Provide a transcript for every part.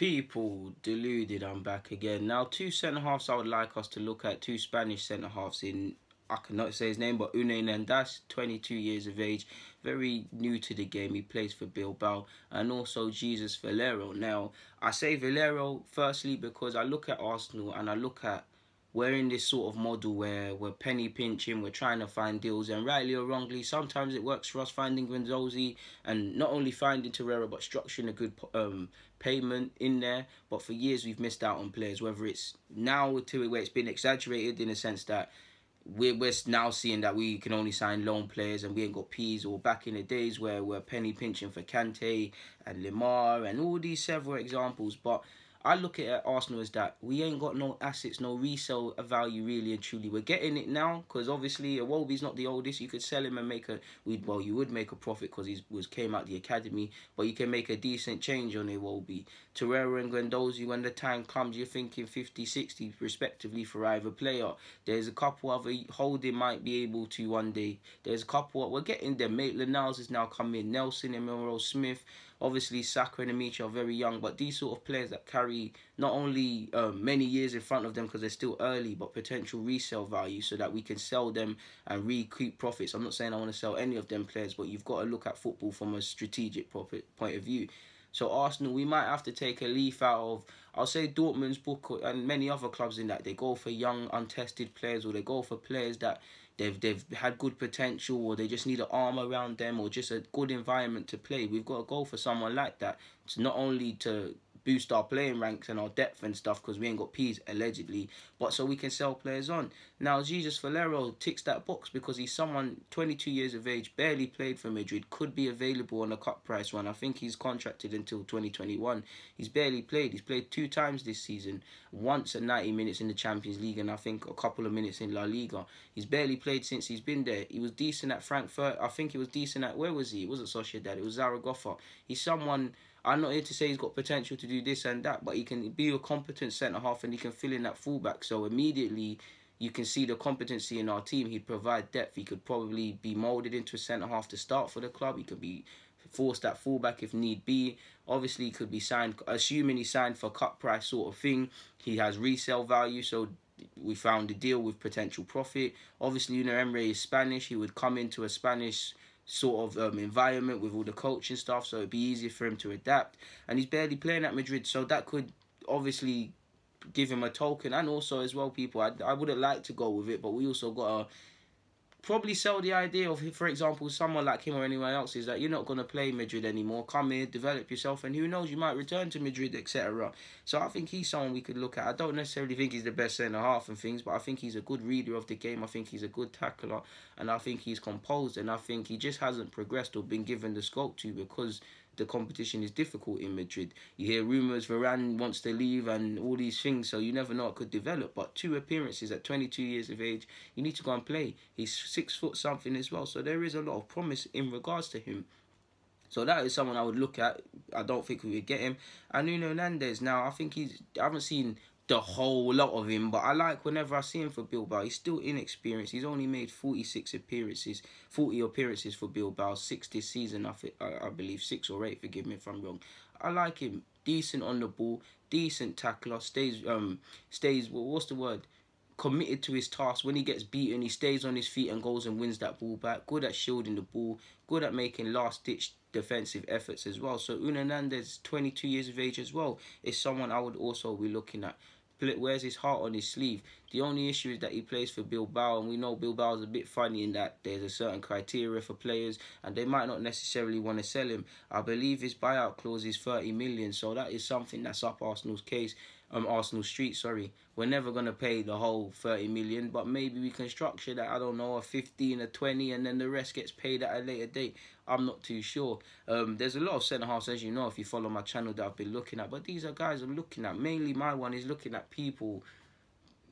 People, deluded, I'm back again. Now, two centre-halves I would like us to look at, two Spanish centre-halves in, I cannot say his name, but Unai Nandez, 22 years of age, very new to the game. He plays for Bilbao, and also Jesus Vallejo. Now, I say Vallejo firstly because I look at Arsenal and I look at we're in this sort of model where we're penny pinching, we're trying to find deals, and rightly or wrongly, sometimes it works for us finding Guendouzi and not only finding Torreira but structuring a good payment in there. But for years we've missed out on players, whether it's now to where it's been exaggerated in a sense that we're now seeing that we can only sign loan players and we ain't got P's, or back in the days where we're penny pinching for Kante and Lemar and all these several examples. But I look at Arsenal as that we ain't got no assets, no resale value really and truly. We're getting it now because obviously Iwobi's not the oldest. You could sell him and make a, well, you would make a profit because he came out the academy, but you can make a decent change on Iwobi. Torreira and Guendouzi, when the time comes, you're thinking 50, 60 respectively for either player. There's a couple other, Holding might be able to one day. There's a couple, we're getting them. Maitland-Niles has now come in, Nelson and Monroe Smith. Obviously, Saka and Amici are very young, but these sort of players that carry not only many years in front of them because they're still early, but potential resale value so that we can sell them and recoup profits. I'm not saying I want to sell any of them players, but you've got to look at football from a strategic point of view. So Arsenal, we might have to take a leaf out of, I'll say Dortmund's book and many other clubs in that they go for young, untested players, or they go for players that they've had good potential, or they just need an arm around them, or just a good environment to play. We've got to go for someone like that. It's not only to boost our playing ranks and our depth and stuff because we ain't got P's allegedly, but so we can sell players on. Now Jesus Vallejo ticks that box because he's someone 22 years of age, barely played for Madrid, could be available on a cut price one. I think he's contracted until 2021. He's barely played. He's played 2 times this season, once at 90 minutes in the Champions League and I think a couple of minutes in La Liga. He's barely played since he's been there. He was decent at Frankfurt. I think he was decent at, where was he? It wasn't Sociedad, it was Zaragoza. He's someone, I'm not here to say he's got potential to do this and that, but he can be a competent centre-half and he can fill in that fullback. So immediately you can see the competency in our team. He'd provide depth. He could probably be moulded into a centre-half to start for the club. He could be forced at fullback if need be. Obviously, he could be signed, assuming he signed for cut price sort of thing. He has resale value, so we found a deal with potential profit. Obviously, Unai Emery is Spanish. He would come into a Spanish sort of environment with all the coaching stuff, so it'd be easier for him to adapt. And he's barely playing at Madrid, so that could obviously give him a token. And also as well, people, I wouldn't like to go with it, but we also got to probably sell the idea of, for example, someone like him or anyone else is that you're not going to play Madrid anymore. Come here, develop yourself, and who knows, you might return to Madrid, etc. So I think he's someone we could look at. I don't necessarily think he's the best centre-half and things, but I think he's a good reader of the game. I think he's a good tackler, and I think he's composed, and I think he just hasn't progressed or been given the scope to because the competition is difficult in Madrid. You hear rumours Varane wants to leave and all these things, so you never know it could develop. But 2 appearances at 22 years of age, you need to go and play. He's 6 foot something as well, so there is a lot of promise in regards to him. So that is someone I would look at. I don't think we would get him. And Unai Nandez, now I think I haven't seen the whole lot of him, but I like whenever I see him for Bilbao. He's still inexperienced. He's only made 40 appearances for Bilbao, 6 this season. I believe 6 or 8. Forgive me if I'm wrong. I like him. Decent on the ball, decent tackler. Stays. What's the word? Committed to his task. When he gets beaten, he stays on his feet and goes and wins that ball back. Good at shielding the ball. Good at making last-ditch defensive efforts as well. So Unai Nandez, 22 years of age as well, is someone I would also be looking at. Wears his heart on his sleeve. The only issue is that he plays for Bilbao, and we know Bilbao is a bit funny in that there's a certain criteria for players, and they might not necessarily want to sell him. I believe his buyout clause is 30 million, so that is something that's up Arsenal's case. Arsenal Street, sorry. We're never going to pay the whole 30 million, but maybe we can structure that, I don't know, a 15, a 20, and then the rest gets paid at a later date. I'm not too sure. There's a lot of centre-halves, as you know, if you follow my channel, that I've been looking at, but these are guys I'm looking at. Mainly my one is looking at people,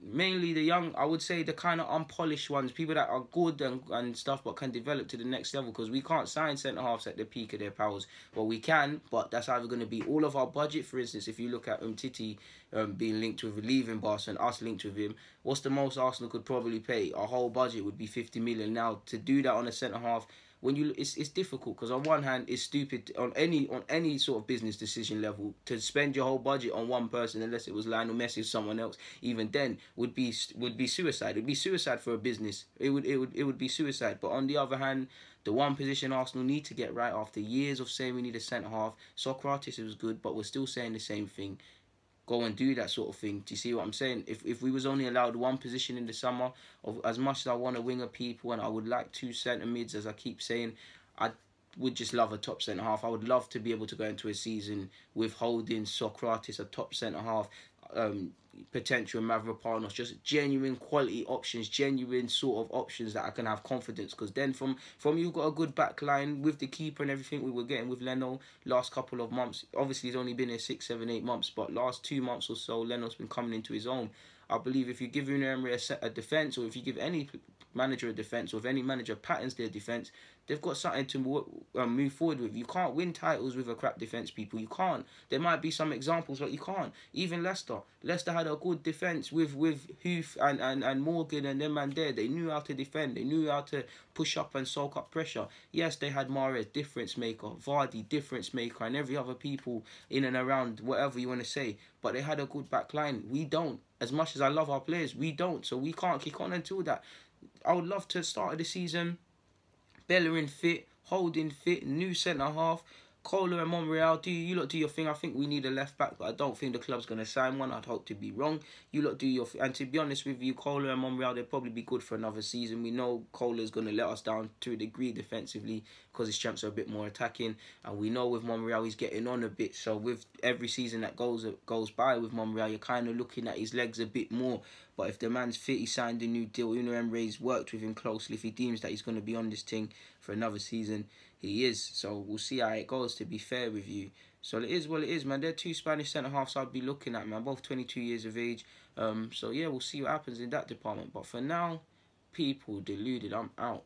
mainly the young, I would say the kind of unpolished ones, people that are good and stuff but can develop to the next level, because we can't sign centre-halves at the peak of their powers. Well, we can, but that's either going to be all of our budget. For instance, if you look at Titi being linked with leaving Barca and us linked with him, what's the most Arsenal could probably pay? Our whole budget would be 50 million. Now, to do that on a centre-half, when you, it's difficult because on one hand it's stupid on any sort of business decision level to spend your whole budget on one person, unless it was Lionel Messi or someone else. Even then would be suicide. It'd be suicide for a business. It would be suicide. But on the other hand, the one position Arsenal need to get right after years of saying we need a centre half. Socrates was good, but we're still saying the same thing. Go and do that sort of thing. Do you see what I'm saying? If we was only allowed one position in the summer, of as much as I want a winger people and I would like 2 centre mids, as I keep saying, I would just love a top centre half. I would love to be able to go into a season with Holding, Socrates, a top centre half, potential Mavropanos, just genuine quality options, genuine sort of options that I can have confidence. Because then from you've got a good back line with the keeper and everything we were getting with Leno last couple of months. Obviously he's only been here 6, 7, 8 months, but last 2 months or so Leno's been coming into his own. I believe if you give Unai Emery a defence, or if you give any manager a defence, or if any manager patterns their defence, they've got something to move forward with. You can't win titles with a crap defence, people. You can't. There might be some examples, but you can't. Even Leicester had a good defence with Huth and Morgan and them man there. They knew how to defend. They knew how to push up and soak up pressure. Yes, they had Mahrez, difference maker, Vardy, difference maker, and every other people in and around, whatever you want to say. But they had a good back line. We don't. As much as I love our players, we don't. So we can't kick on until that. I would love to start the season, Bellerin fit, Holding fit, new centre half, Kohler and Monreal, you lot do your thing. I think we need a left back, but I don't think the club's going to sign one. I'd hope to be wrong. You lot do your thing. And to be honest with you, Kohler and Monreal, they'll probably be good for another season. We know Kohler's going to let us down to a degree defensively because his strengths are a bit more attacking. And we know with Monreal, he's getting on a bit. So with every season that goes by with Monreal, you're kind of looking at his legs a bit more. But if the man's fit, he signed a new deal. Unai Emery's worked with him closely. If he deems that he's going to be on this thing for another season, he is. So we'll see how it goes, to be fair with you. So it is what it is, man. They're 2 Spanish centre-halves I'd be looking at, man. Both 22 years of age. So yeah, we'll see what happens in that department. But for now, people, deluded. I'm out.